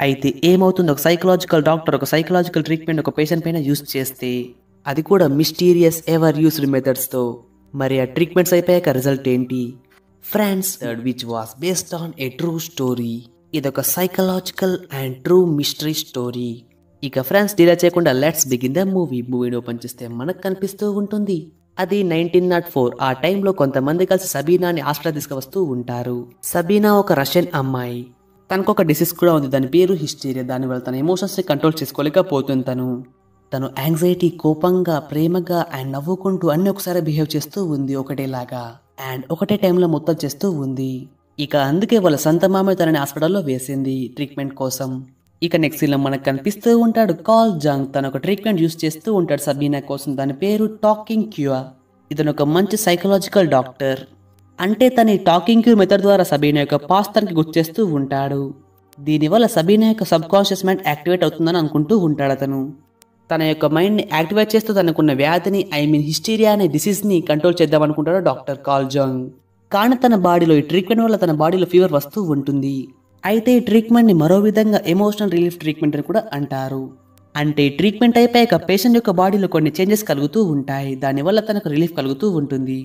అయితే ఏమవుతుంది, ఒక సైకలాజికల్ డాక్టర్ ఒక సైకలాజికల్ ట్రీట్మెంట్ ఒక పేషెంట్ పైన యూస్ చేస్తే, అది కూడా మిస్టీరియస్ ఎవర్ యూస్డ్ మెథడ్స్తో, మరి ఆ ట్రీట్మెంట్స్ అయిపోయాక రిజల్ట్ ఏంటి? Friends which was based on a true story. ఇదొక psychological and true mystery story. ఇక ఫ్రాన్స్ డిలే చేయకుండా లెట్స్ బిగిన్ ద మూవీని ఓపెన్ చేస్తే మనకు కనిపిస్తూ ఉంటుంది, అది 1904. ఆ టైంలో కొంతమంది కలిసి సబీనాని హాస్పిటల్ తీసుకువస్తూ ఉంటారు. సబీనా ఒక రష్యన్ అమ్మాయి. తనకు ఒక డిసీజ్ కూడా ఉంది, దాని పేరు హిస్టీరియా. దానివల్ల తన ఎమోషన్స్ని కంట్రోల్ చేసుకోలేకపోతుంది. తను యాంగ్జైటీ, కోపంగా, ప్రేమగా అండ్ నవ్వుకుంటూ అన్ని ఒకసారి బిహేవ్ చేస్తూ ఉంది ఒకటేలాగా, అండ్ ఒకటే టైంలో మొత్తం చేస్తూ ఉంది. ఇక అందుకే వాళ్ళ సొంత మామయ్య తనని హాస్పిటల్లో వేసింది ట్రీట్మెంట్ కోసం. ఇక నెక్స్ట్ సీన్లో మనకు కనిపిస్తూ ఉంటాడు కాల్ జంగ్. తను ఒక ట్రీట్మెంట్ యూస్ చేస్తూ ఉంటాడు సబీనా కోసం, దాని పేరు టాకింగ్ క్యూర్. ఇతను ఒక మంచి సైకలాజికల్ డాక్టర్. అంటే తన ఈ టాకింగ్ క్యూర్ మెథడ్ ద్వారా సబీనా యొక్క పాస్ట్ తనకి గుర్తు చేస్తూ ఉంటాడు. దీనివల్ల సబీనా యొక్క సబ్ కాన్షియస్ మైండ్ యాక్టివేట్ అవుతుందని అనుకుంటూ ఉంటాడు అతను. తన యొక్క మైండ్ని యాక్టివేట్ చేస్తూ తనకున్న వ్యాధిని, హిస్టీరియా అనే డిసీజ్ని కంట్రోల్ చేద్దాం అనుకుంటాడు డాక్టర్ కాల్ జంగ్. కానీ తన బాడీలో ఈ ట్రీట్మెంట్ వల్ల తన బాడీలో ఫీవర్ వస్తూ ఉంటుంది. అయితే ఈ ట్రీట్మెంట్ని మరో విధంగా ఎమోషనల్ రిలీఫ్ ట్రీట్మెంట్ అని కూడా అంటారు. అంటే ఈ ట్రీట్మెంట్ అయిపోయాక పేషెంట్ యొక్క బాడీలో కొన్ని చేంజెస్ కలుగుతూ ఉంటాయి, దానివల్ల తనకు రిలీఫ్ కలుగుతూ ఉంటుంది.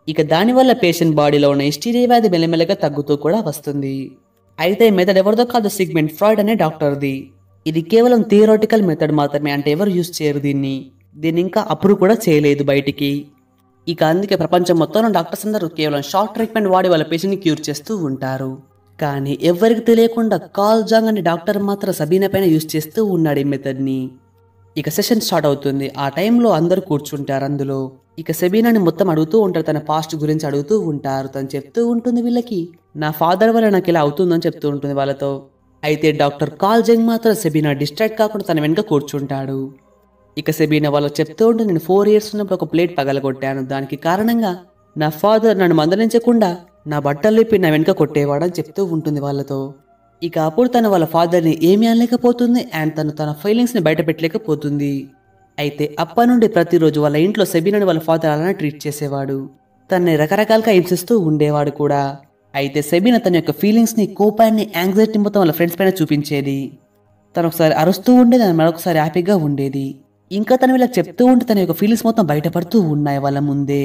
ఇక దానివల్ల పేషెంట్ బాడీలో ఉన్న హిస్టీరియా వ్యాధి మెల్లమెల్లగా తగ్గుతూ కూడా వస్తుంది. అయితే ఈ మెథడ్ ఎవరిదో కాదు, సిగ్మెండ్ ఫ్రాయిడ్ అనే డాక్టర్ది. ఇది కేవలం థియరాటికల్ మెథడ్ మాత్రమే, అంటే ఎవరు యూజ్ చేయరు దీన్ని ఇంకా అప్రూవ్ కూడా చేయలేదు బయటికి. ఇక అందుకే ప్రపంచం మొత్తంలో డాక్టర్స్ అందరూ కేవలం షార్ట్ ట్రీట్మెంట్ వాడి వాళ్ళ పేషెంట్ని క్యూర్ చేస్తూ ఉంటారు. కానీ ఎవరికి తెలియకుండా కాల్ జంగ్ అనే డాక్టర్ మాత్రం సబీనా పైన యూజ్ చేస్తూ ఉన్నాడు ఈ మెథడ్ని. ఇక సెషన్ స్టార్ట్ అవుతుంది. ఆ టైంలో అందరూ కూర్చుంటారు అందులో. ఇక సబీనాని మొత్తం అడుగుతూ ఉంటారు, తన పాస్ట్ గురించి అడుగుతూ ఉంటారు. తను చెప్తూ ఉంటుంది వీళ్ళకి, నా ఫాదర్ వల్ల నాకు ఇలా అవుతుందని చెప్తూ ఉంటుంది వాళ్ళతో. అయితే డాక్టర్ కాల్ జంగ్ మాత్రం సబీనా డిస్ట్రాక్ట్ కాకుండా తన వెనుక కూర్చుంటాడు. ఇక సబీనా వాళ్ళకి చెప్తూ ఉంటే, నేను 4 years ఉన్నప్పుడు ఒక ప్లేట్ పగలగొట్టాను, దానికి కారణంగా నా ఫాదర్ నన్ను మందలించకుండా నా బట్టలు విప్పి నా వెనుక కొట్టేవాడని చెప్తూ ఉంటుంది వాళ్ళతో. ఇక అప్పుడు తను వాళ్ళ ఫాదర్ని ఏమీ అనలేకపోతుంది అండ్ తన ఫీలింగ్స్ని బయట పెట్టలేకపోతుంది. అయితే అప్పటి నుండి ప్రతిరోజు వాళ్ళ ఇంట్లో సబీనాని వాళ్ళ ఫాదర్ అలానే ట్రీట్ చేసేవాడు, తనని రకరకాలుగా హింసిస్తూ ఉండేవాడు కూడా. అయితే సబీనా తన యొక్క ఫీలింగ్స్ని, కోపాన్ని, యాంగ్జైటీ మొత్తం వాళ్ళ ఫ్రెండ్స్ పైన చూపించేది. తను ఒకసారి అరుస్తూ ఉండేది, మరొకసారి హ్యాపీగా ఉండేది. ఇంకా తను వీళ్ళకి చెప్తూ ఉంటే తన యొక్క ఫీలింగ్స్ మొత్తం బయటపడుతూ ఉన్నాయి వాళ్ళ ముందే.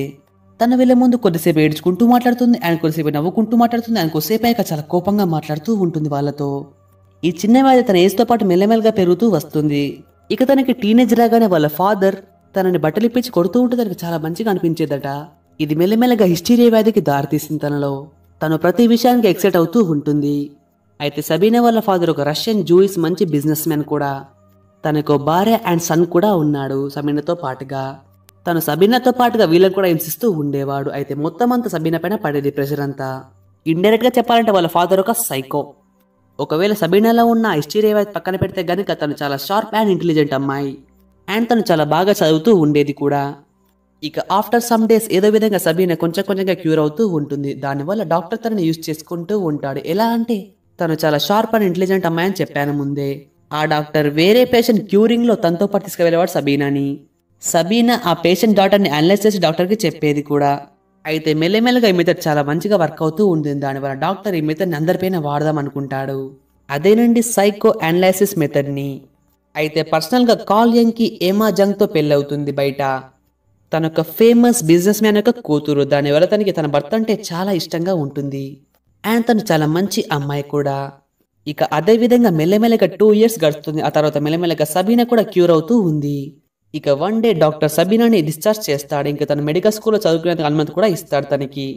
తన వీళ్ళ ముందు కొద్దిసేపు ఏడ్చుకుంటూ మాట్లాడుతుంది అండ్ కొద్దిసేపు నవ్వుకుంటూ మాట్లాడుతుంది అండ్ కొద్దిసేపు అయ్యాక చాలా కోపంగా మాట్లాడుతూ ఉంటుంది వాళ్ళతో. ఈ చిన్న వ్యాధి తన ఏజ్తో పాటు మెల్లమెల్లగా పెరుగుతూ వస్తుంది. ఇక తనకి టీనేజ్ రాగానే వాళ్ళ ఫాదర్ తనని బట్టలు ఇప్పించి కొడుతూ ఉంటే తనకి చాలా మంచిగా అనిపించేదట. ఇది మెల్లమెల్లగా హిస్టీరియా వ్యాధికి దారితీసింది తనలో. తను ప్రతి విషయానికి ఎక్సైట్ అవుతూ ఉంటుంది. అయితే సబీనా వాళ్ళ ఫాదర్ ఒక రష్యన్ జూయిస్ మంచి బిజినెస్ మ్యాన్ కూడా. తనకు భార్య అండ్ సన్ కూడా ఉన్నాడు సబీనాతో పాటుగా. తను సబీనాతో పాటుగా వీళ్ళని కూడా హింసిస్తూ ఉండేవాడు. అయితే మొత్తం అంతా సబీనా పైన పడేది ప్రెషర్ అంతా. ఇండైరెక్ట్ గా చెప్పాలంటే వాళ్ళ ఫాదర్ ఒక సైకో. ఒకవేళ సబీనాలో ఉన్న హిస్టీరియా పక్కన పెడితే గనుక తను చాలా షార్ప్ అండ్ ఇంటెలిజెంట్ అమ్మాయి అండ్ తను చాలా బాగా చదువుతూ ఉండేది కూడా. ఇక ఆఫ్టర్ సమ్ డేస్ ఏదో విధంగా సబీనా కొంచెం కొంచెంగా క్యూర్ అవుతూ ఉంటుంది. దానివల్ల డాక్టర్ తనని యూజ్ చేసుకుంటూ ఉంటాడు. ఎలా అంటే తను చాలా షార్ప్ అండ్ ఇంటెలిజెంట్ అమ్మాయి అని చెప్పాను ముందే. ఆ డాక్టర్ వేరే పేషెంట్ క్యూరింగ్ లో తనతో పాటు తీసుకువెళ్ళేవాడు సబీనాని. సబీనా ఆ పేషెంట్ డాక్టర్ని అనలైజ్ చేసి డాక్టర్కి చెప్పేది కూడా. అయితే మెల్లమెల్లగా ఈ మెథడ్ చాలా మంచిగా వర్క్ అవుతూ ఉంటుంది. దానివల్ల డాక్టర్ ఈ మెథడ్ని అందరిపైన వాడదాం అనుకుంటాడు. అదేనండి సైకో అనలైసిస్ మెథడ్ని. అయితే పర్సనల్గా కాల్ జంగ్కి ఏమా జంగ్తో పెళ్ళవుతుంది బయట. తన ఒక ఫేమస్ బిజినెస్ మ్యాన్ యొక్క కూతురు. దానివల్ల తనకి తన భర్త అంటే చాలా ఇష్టంగా ఉంటుంది అండ్ తను చాలా మంచి అమ్మాయి కూడా. ఇక అదే విధంగా మెల్లమెల్లగా 2 years గడుస్తుంది. ఆ తర్వాత మెల్లమెల్లగా సబీనా కూడా క్యూర్ అవుతూ ఉంది. ఇక వన్ డే డాక్టర్ సబీనాని డిశ్చార్జ్ చేస్తాడు. ఇంకా తను మెడికల్ స్కూల్లో చదువుకునే అనుమతి కూడా ఇస్తాడు తనకి.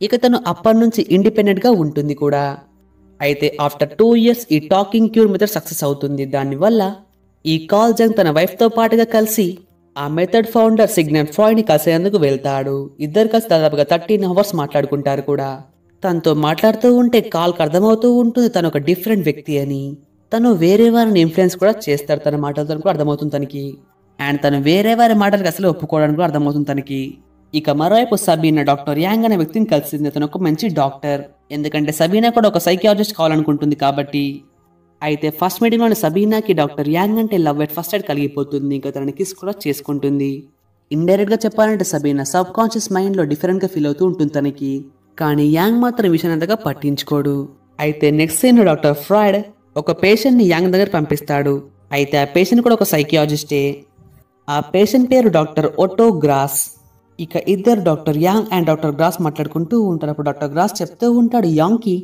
ఇక తను అప్పటి నుంచి ఇండిపెండెంట్ గా ఉంటుంది కూడా. అయితే ఆఫ్టర్ 2 years ఈ టాకింగ్ క్యూర్ మెథడ్ సక్సెస్ అవుతుంది. దానివల్ల ఈ కాల్ జంగ్ తన వైఫ్ తో పాటుగా కలిసి ఆ మెథడ్ ఫౌండర్ సిగ్మెండ్ ఫ్రాయిడ్ ని కలిసేందుకు వెళ్తాడు. ఇద్దరు కలిసి దాదాపుగా 13 hours మాట్లాడుకుంటారు కూడా. తనతో మాట్లాడుతూ ఉంటే కాల్కి అర్థమవుతూ ఉంటుంది తను ఒక డిఫరెంట్ వ్యక్తి అని. తను వేరే వారిని ఇన్ఫ్లుయెన్స్ కూడా చేస్తాడు తన మాటలతో కూడా అర్థమవుతుంది తనకి. అండ్ తను వేరే వారి మాటలకు అసలు ఒప్పుకోవడానికి కూడా అర్థమవుతుంది తనకి. ఇక మరోవైపు సబీనా డాక్టర్ యాంగ్ అనే వ్యక్తిని కలిసింది. తను ఒక మంచి డాక్టర్, ఎందుకంటే సబీనా కూడా ఒక సైకియాట్రిస్ట్ కావాలనుకుంటుంది కాబట్టి. అయితే ఫస్ట్ మీటింగ్ లోని సబీనాకి డాక్టర్ యాంగ్ అంటే లవ్ ఎట్ ఫస్ట్ సైడ్ కలిగిపోతుంది. ఇంకా తనని కిస్ కూడా చేసుకుంటుంది. ఇండైరెక్ట్ గా చెప్పాలంటే సబీనా సబ్ కాన్షియస్ మైండ్ లో డిఫరెంట్ గా ఫీల్ అవుతూ ఉంటుంది తనకి. కానీ యాంగ్ మాత్రం విషయాన్ని అంతగా పట్టించుకోడు. అయితే నెక్స్ట్ సీన్ డాక్టర్ ఫ్రాయిడ్ ఒక పేషెంట్ని యాంగ్ దగ్గర పంపిస్తాడు. అయితే ఆ పేషెంట్ కూడా ఒక సైకియాలజిస్టే. ఆ పేషెంట్ పేరు డాక్టర్ ఓటో గ్రాస్. ఇక ఇద్దరు doctor Jung and doctor Gross మాట్లాడుకుంటూ ఉంటారు. అప్పుడు డాక్టర్ గ్రాస్ చెప్తూ ఉంటాడు యాంగ్కి,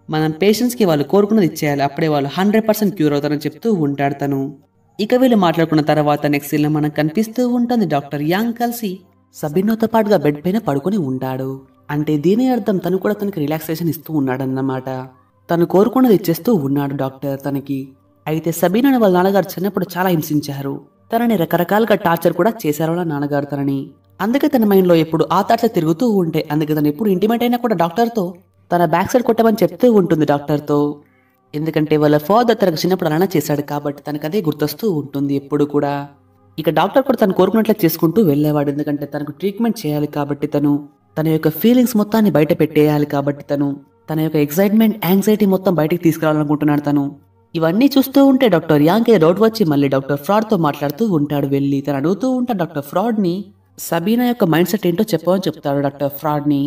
మనం పేషెంట్స్కి వాళ్ళు కోరుకున్నది ఇచ్చేయాలి, అప్పుడే వాళ్ళు 100% క్యూర్ అవుతారని చెప్తూ ఉంటాడు తను. ఇక వీళ్ళు మాట్లాడుకున్న తర్వాత నెక్స్ట్ సీన్లో మనకు కనిపిస్తూ ఉంటుంది డాక్టర్ యాంగ్ కలిసి సబీనాతో పాటుగా బెడ్ పైన పడుకొని ఉంటాడు. అంటే దీని అర్థం తను కూడా తనకి రిలాక్సేషన్ ఇస్తూ ఉన్నాడన్నమాట. తను కోరుకున్నది ఇచ్చేస్తూ ఉన్నాడు డాక్టర్ తనకి. అయితే సబీనాని వాళ్ళ నాన్నగారు చిన్నప్పుడు చాలా హింసించారు. తనని రకరకాలుగా టార్చర్ కూడా చేశారు వాళ్ళ నాన్నగారు తనని. అందుకే తన మైండ్లో ఎప్పుడు ఆ టార్చర్ తిరుగుతూ ఉంటే, అందుకే తను ఎప్పుడు ఇంటిమేట్ అయినా కూడా డాక్టర్తో తన బ్యాక్ సైడ్ కొట్టమని చెప్తూ ఉంటుంది డాక్టర్తో. ఎందుకంటే వాళ్ళ ఫాదర్ తనకు చిన్నప్పుడు అలానే చేశాడు కాబట్టి తనకు అదే గుర్తొస్తూ ఉంటుంది ఎప్పుడు కూడా. ఇక డాక్టర్ కూడా తను కోరుకున్నట్లే చేసుకుంటూ వెళ్ళేవాడు. ఎందుకంటే తనకు ట్రీట్మెంట్ చేయాలి కాబట్టి తన యొక్క ఫీలింగ్స్ మొత్తాన్ని బయట పెట్టేయాలి కాబట్టి తన యొక్క ఎక్సైట్మెంట్ యాంగ్జైటీ మొత్తం బయటికి తీసుకురావాలనుకుంటున్నాడు తను. ఇవన్నీ చూస్తూ ఉంటే డాక్టర్ యాంగ్ డౌట్ వచ్చి మళ్ళీ డాక్టర్ ఫ్రాడ్తో మాట్లాడుతూ ఉంటాడు. వెళ్ళి తను అడుగుతూ ఉంటాడు డాక్టర్ ఫ్రాడ్ని సబీనా యొక్క మైండ్ సెట్ ఏంటో చెప్పమని చెప్తాడు డాక్టర్ ఫ్రాడ్ని.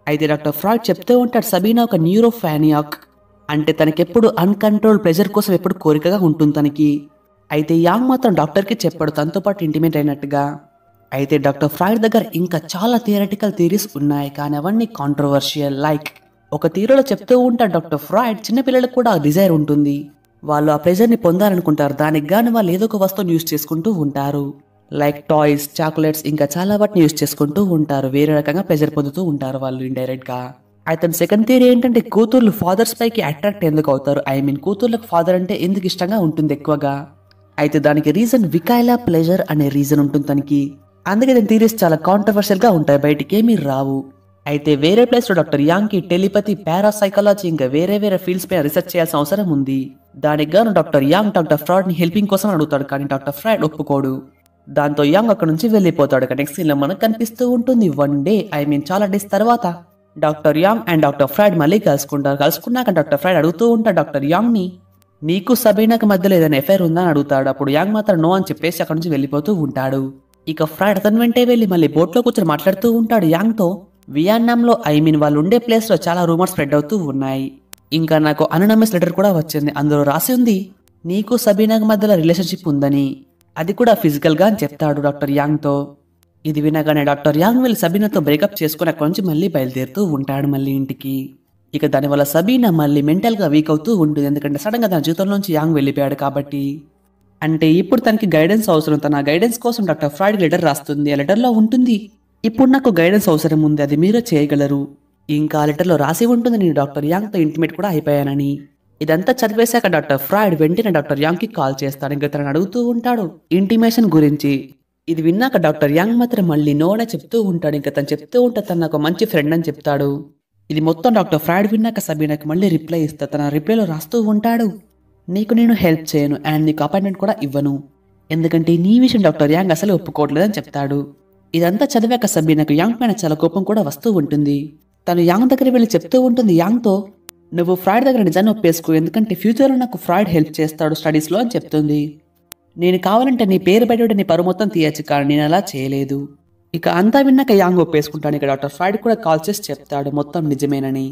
అయితే డాక్టర్ ఫ్రాడ్ చెప్తూ ఉంటాడు సబీనా ఒక న్యూరోఫానియాక్, అంటే తనకెప్పుడు అన్కంట్రోల్ ప్రెజర్ కోసం ఎప్పుడు కోరికగా ఉంటుంది తనకి. అయితే యాంగ్ మాత్రం డాక్టర్కి చెప్పాడు తనతో పాటు ఇంటిమేట్ అయినట్టుగా. అయితే డాక్టర్ ఫ్రాయిడ్ దగ్గర ఇంకా చాలా థియరటికల్ థియరీస్ ఉన్నాయి, కానీ అవన్నీ కాంట్రవర్షియల్. లైక్ ఒక థియరీలో చెప్తూ ఉంటాడు డాక్టర్ ఫ్రాయిడ్ చిన్నపిల్లలకు కూడా డిజైర్ ఉంటుంది, వాళ్ళు ఆ ప్రెజర్ని పొందాలనుకుంటారు, దానికి గాను వాళ్ళు ఏదో ఒక వస్తువుని యూజ్ చేసుకుంటూ ఉంటారు. లైక్ టాయ్స్, చాక్లెట్స్, ఇంకా చాలా వాటిని యూజ్ చేసుకుంటూ ఉంటారు. వేరే రకంగా ప్రెజర్ పొందుతూ ఉంటారు వాళ్ళు ఇండైరెక్ట్గా. అయితే సెకండ్ థియరీ ఏంటంటే కూతుర్లు ఫాదర్స్ పైకి అట్రాక్ట్ ఎందుకు అవుతారు, కూతుర్లకు ఫాదర్ అంటే ఎందుకు ఇష్టంగా ఉంటుంది ఎక్కువగా. అయితే దానికి రీజన్ వికాయిలా ప్లెజర్ అనే రీజన్ ఉంటుంది తనకి. అందుకే దాని థియరీస్ చాలా కాంట్రవర్షియల్ గా ఉంటాయి, బయటికి ఏమీ రావు. అయితే వేరే ప్లేస్ లో డాక్టర్ యాంగ్ కి టెలిపతి, పారాసైకాలజీ ఇంకా వేరే వేరే ఫీల్డ్స్ పై రీసెర్చ్ చేయాల్సిన అవసరం ఉంది. దానికి గాను డాక్టర్ యాంగ్ డాక్టర్ ఫ్రాడ్ ని హెల్పింగ్ కోసం అడుగుతాడు, కానీ డాక్టర్ ఫ్రాడ్ ఒప్పుకోడు. దాంతో యాంగ్ అక్కడ నుంచి వెళ్ళిపోతాడు. నెక్స్ట్ సీన్ లో మనకు కనిపిస్తూ ఉంటుంది వన్ డే చాలా డేస్ తర్వాత doctor Jung and doctor Freud మళ్ళీ కలుసుకుంటారు. కలుసుకున్నాక డాక్టర్ ఫ్రాడ్ అడుగుతూ ఉంటాడు డాక్టర్ యాంగ్ ని, నీకు సబీనాకి మధ్యలో ఏదైనా ఎఫైర్ ఉందా అని అడుగుతాడు. అప్పుడు యాంగ్ మాత్రం నో అని చెప్పేసి అక్కడ నుంచి వెళ్ళిపోతూ ఉంటాడు. ఇక ఫ్రాడ్ అతని వెంటే వెళ్ళి మళ్ళీ బోట్లో కూర్చొని మాట్లాడుతూ ఉంటాడు యాంగ్ తో. వియన్నాంలో వాళ్ళు ఉండే ప్లేస్ లో చాలా రూమర్స్ స్ప్రెడ్ అవుతూ ఉన్నాయి. ఇంకా నాకు అననమస్ లెటర్ కూడా వచ్చింది, అందులో రాసి ఉంది నీకు సబీనాకి మధ్యలో రిలేషన్షిప్ ఉందని, అది కూడా ఫిజికల్ గా అని చెప్తాడు డాక్టర్ యాంగ్ తో. ఇది వినగానే డాక్టర్ యాంగ్ వెళ్ళి సబీనాతో బ్రేకప్ చేసుకుని అక్కడి నుంచి మళ్ళీ బయలుదేరుతూ ఉంటాడు మళ్ళీ ఇంటికి. ఇక దానివల్ల సబీనా మళ్ళీ మెంటల్ గా వీక్ అవుతూ ఉంటుంది, ఎందుకంటే సడన్ గా తన జీవితంలోంచి యాంగ్ వెళ్ళిపోయాడు కాబట్టి. అంటే ఇప్పుడు తనకి గైడెన్స్ అవసరం. తన గైడెన్స్ కోసం డాక్టర్ ఫ్రాయిడ్ లెటర్ రాస్తుంది. ఆ లెటర్ లో ఉంటుంది, ఇప్పుడు నాకు గైడెన్స్ అవసరం ఉంది, అది మీరే చేయగలరు. ఇంకా ఆ లెటర్ లో రాసి ఉంటుంది నేను డాక్టర్ యాంగ్ తో ఇంటిమేట్ కూడా అయిపోయానని. ఇదంతా చదివేశాక డాక్టర్ ఫ్రాయిడ్ వెంటనే డాక్టర్ యాంగ్ కి కాల్ చేస్తాడు. ఇంకా తనని అడుగుతూ ఉంటాడు ఇంటిమేషన్ గురించి. ఇది విన్నాక డాక్టర్ యాంగ్ మాత్రం మళ్ళీ నో అనే చెప్తూ ఉంటాడు. ఇంకా తను చెప్తూ ఉంటే తను నాకు మంచి ఫ్రెండ్ అని చెప్తాడు. ఇది మొత్తం డాక్టర్ ఫ్రాయిడ్ విన్నాక సబీనాకి మళ్ళీ రిప్లై ఇస్తా. తన రిప్లైలో రాస్తూ ఉంటాడు, నీకు నేను హెల్ప్ చేయను అండ్ నీకు అపాయింట్మెంట్ కూడా ఇవ్వను, ఎందుకంటే నీ విషయం డాక్టర్ యాంగ్ అసలు ఒప్పుకోవట్లేదని చెప్తాడు. ఇదంతా చదివాక సబీనాకు యాంగ్ పైన చాలా కోపం కూడా వస్తూ ఉంటుంది. తను యాంగ్ దగ్గర వెళ్ళి చెప్తూ ఉంటుంది యాంగ్తో, నువ్వు ఫ్రాయిడ్ దగ్గర నిజాన్ని ఒప్పేసుకో, ఎందుకంటే ఫ్యూచర్లో నాకు ఫ్రాయిడ్ హెల్ప్ చేస్తాడు స్టడీస్లో అని చెప్తుంది. నేను కావాలంటే నీ పేరు బయట నీ పరువు మొత్తం తీయచ్చు, కానీ నేను అలా చేయలేదు. ఇక అంతా విన్నాక యాంగ్ ఒప్పేసుకుంటాను. ఇక డాక్టర్ ఫ్రాయిడ్ కూడా కాల్ చేసి చెప్తాడు మొత్తం నిజమేనని.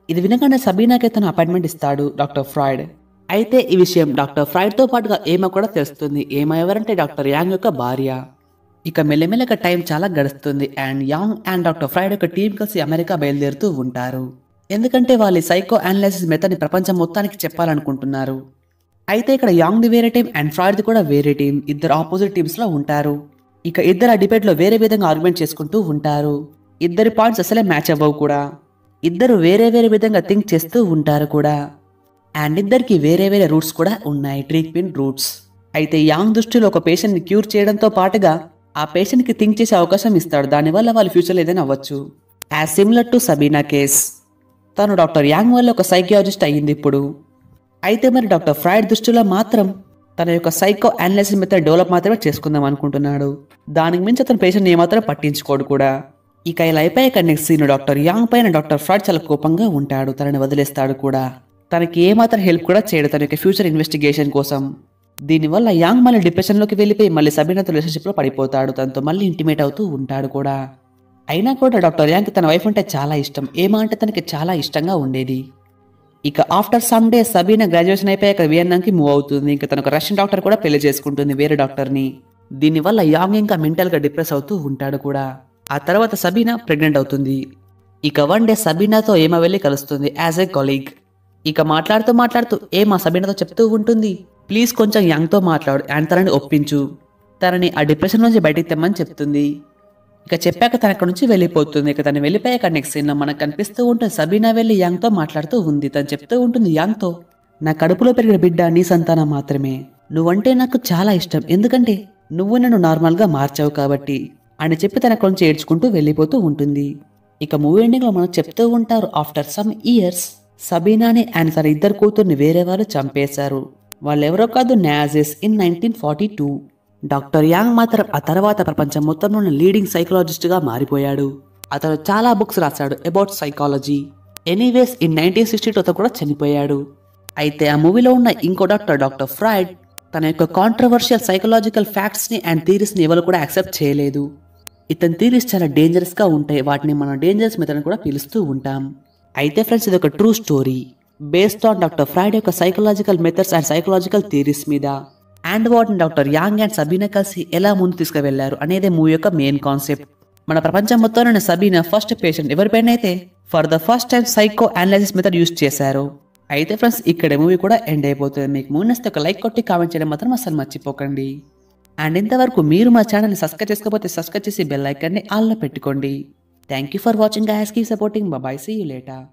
ఇది వినగానే సబీనాకి తను అపాయింట్మెంట్ ఇస్తాడు డాక్టర్ ఫ్రాయిడ్. అయితే ఈ విషయం డాక్టర్ ఫ్రాయిడ్తో పాటుగా ఏమా కూడా తెలుస్తుంది. ఏమా ఎవరంటే డాక్టర్ యాంగ్ యొక్క భార్య. ఇక మెల్లమెల్లగా టైం చాలా గడుస్తుంది and Jung and doctor Freud యొక్క టీం కలిసి అమెరికా బయలుదేరుతూ ఉంటారు, ఎందుకంటే వాళ్ళ సైకో అనలైసిస్ మెథడ్ని ప్రపంచం మొత్తానికి చెప్పాలనుకుంటున్నారు. అయితే ఇక్కడ యాంగ్ది వేరే టీం అండ్ ఫ్రాయిడ్ది కూడా వేరే టీం, ఇద్దరు ఆపోజిట్ టీమ్స్ లో ఉంటారు. ఇక ఇద్దరు ఆ డిబేట్ లో వేరే విధంగా ఆర్గ్యుమెంట్ చేసుకుంటూ ఉంటారు. ఇద్దరి పాయింట్స్ అసలే మ్యాచ్ అవ్వవు కూడా. ఇద్దరు వేరే వేరే విధంగా థింక్ చేస్తూ ఉంటారు కూడా. అండ్ ఇద్దరికి వేరే వేరే రూట్స్ కూడా ఉన్నాయి, ట్రీట్మెంట్ రూట్స్. అయితే యాంగ్ దృష్టిలో ఒక పేషెంట్ ని క్యూర్ చేయడంతో పాటుగా ఆ పేషెంట్ కి థింక్ చేసే అవకాశం ఇస్తాడు, దానివల్ల వాళ్ళ ఫ్యూచర్లో ఏదైనా అవ్వచ్చు. As similar to Sabina case. తను డాక్టర్ యాంగ్ వల్ల ఒక సైకియాలజిస్ట్ అయ్యింది ఇప్పుడు. అయితే మరి డాక్టర్ ఫ్రాయిడ్ దృష్టిలో మాత్రం తన యొక్క సైకో అనలైసిస్ మెథడ్ డెవలప్ మాత్రమే చేసుకుందాం అనుకుంటున్నాడు. దానికి మించి అతను పేషెంట్ ఏమాత్రం పట్టించుకోడు కూడా. ఇక ఇలా అయిపోయాక నెక్స్ట్ సీన్ డాక్టర్ యాంగ్ పైన డాక్టర్ ఫ్రాయిడ్ చాలా కోపంగా ఉంటాడు, తనని వదిలేస్తాడు కూడా. తనకి ఏమాత్రం హెల్ప్ కూడా చేయడు తన యొక్క ఫ్యూచర్ ఇన్వెస్టిగేషన్ కోసం. దీనివల్ల యాంగ్ మళ్ళీ డిప్రెషన్లోకి వెళ్ళిపోయి మళ్ళీ సబీనాతో రిలేషన్షిప్లో పడిపోతాడు, తనతో మళ్ళీ ఇంటిమేట్ అవుతూ ఉంటాడు కూడా. అయినా కూడా డాక్టర్ యాంగ్ తన వైఫ్ అంటే చాలా ఇష్టం. ఏమా అంటే తనకి చాలా ఇష్టంగా ఉండేది. ఇక after some day Sabina graduation అయిపోయాక వియన్నాకి మూవ్ అవుతుంది. ఇంకా తన ఒక రష్యన్ డాక్టర్ కూడా పెళ్లి చేసుకుంటుంది, వేరే డాక్టర్ని. దీనివల్ల యాంగ్ ఇంకా మెంటల్గా డిప్రెస్ అవుతూ ఉంటాడు కూడా. ఆ తర్వాత సబీనా ప్రెగ్నెంట్ అవుతుంది. ఇక వన్ డే సబీనాతో ఏమా వెళ్ళి కలుస్తుంది యాజ్ ఏ కొలీగ్. ఇక మాట్లాడుతూ ఏమా సబీనాతో చెప్తూ ఉంటుంది, ప్లీజ్ కొంచెం యాంగ్తో మాట్లాడు అండ్ తనని ఒప్పించు, తనని ఆ డిప్రెషన్ నుంచి బయటికి తెమ్మని చెప్తుంది. ఇక చెప్పాక తన అక్కడ నుంచి వెళ్ళిపోతుంది. ఇక తను వెళ్ళిపోయాక నెక్స్ట్ సీన్ మనకు కనిపిస్తూ ఉంటుంది సబీనా వెళ్ళి యాంగ్తో మాట్లాడుతూ ఉంది. తను చెప్తూ ఉంటుంది యాంగ్తో, నా కడుపులో పెరిగిన బిడ్డ నీ సంతానం మాత్రమే, నువ్వంటే నాకు చాలా ఇష్టం, ఎందుకంటే నువ్వు నన్ను నార్మల్గా మార్చావు కాబట్టి అని చెప్పి తన అక్కడ నుంచి ఏడ్చుకుంటూ వెళ్ళిపోతూ ఉంటుంది. ఇక మూవీ ఎండింగ్ లో మనకు చెప్తూ ఉంటారు ఆఫ్టర్ సమ్ ఇయర్స్ సబీనాని అండ్ తన ఇద్దరు కూతుర్ని వేరే వాళ్ళు చంపేశారు. వాళ్ళెవరో కాదు, నాజిస్ ఇన్ 1942. డాక్టర్ యాంగ్ మాత్రం ఆ తర్వాత ప్రపంచం మొత్తంలోని లీడింగ్ సైకాలజిస్ట్గా మారిపోయాడు. అతను చాలా బుక్స్ రాశాడు అబౌట్ సైకాలజీ. ఎనీవేస్ ఇన్ 1962 అతను కూడా చనిపోయాడు. అయితే ఆ మూవీలో ఉన్న ఇంకో డాక్టర్ ఫ్రాయిడ్ తన యొక్క కాంట్రవర్షియల్ సైకలాజికల్ ఫ్యాక్ట్స్ని అండ్ థీరీస్ని ఎవరు కూడా యాక్సెప్ట్ చేయలేదు. ఇతని థీరీస్ చాలా డేంజరస్గా ఉంటాయి, వాటిని మనం డేంజరస్ మెథడ్ అని కూడా పిలుస్తూ ఉంటాం. అయితే ఫ్రెండ్స్ ఇది ఒక true story based on doctor Freud యొక్క psychological methods and psychological theories మీద. అండ్ వాటిని డాక్టర్ యాంగ్ అండ్ సబీనా కలిసి ఎలా ముందు తీసుకువెళ్లారు అనేది మూవీ యొక్క మెయిన్ కాన్సెప్ట్. మన ప్రపంచం మొత్తంలోనే సబీనా ఫస్ట్ పేషెంట్ ఎవరిపైన అయితే for the first time psycho analysis method use చేశారు. అయితే ఫ్రెండ్స్ ఇక్కడ మూవీ కూడా ఎండ్ అయిపోతుంది. మీకు మూవీ నచ్చితే ఒక లైక్ కొట్టి కామెంట్ చేయడం మాత్రం అసలు మర్చిపోకండి. అండ్ ఇంతవరకు మీరు మా ఛానల్ని సబ్స్క్రైబ్ చేసుకోకపోతే సబ్స్క్రైబ్ చేసి బెల్ ఐకాన్ని ఆల్లో పెట్టుకోండి. Thank you for watching guys, keep supporting, bye bye, see you later.